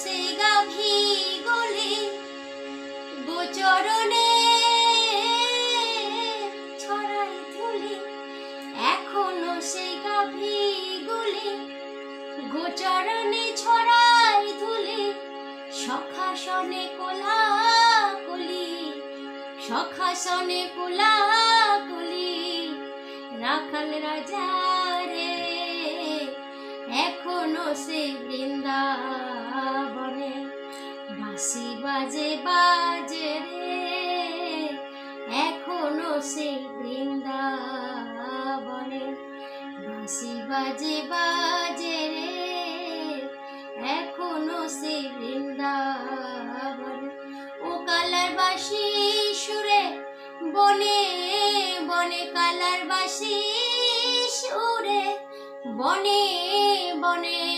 সে গাভী গলি গোচরণে ছড়াই ধুলি, এখনো সে গাভী গলি গোচরণে ছড়াই ধুলি। সখাসনে কোলাকুলি, সখাসনে কোলাকুলি, রাখাল রাজা রে এখনো সে বৃন্দাবনে। বাঁশি বাজে বাজে রে এখনো সে বৃন্দাবনে। বাঁশি বাজে বাজে রে এখনো সে বৃন্দাবনে। ও কালার বাঁশি সুরে বনে বনে, কালার বাঁশি সুরে বনে বনে।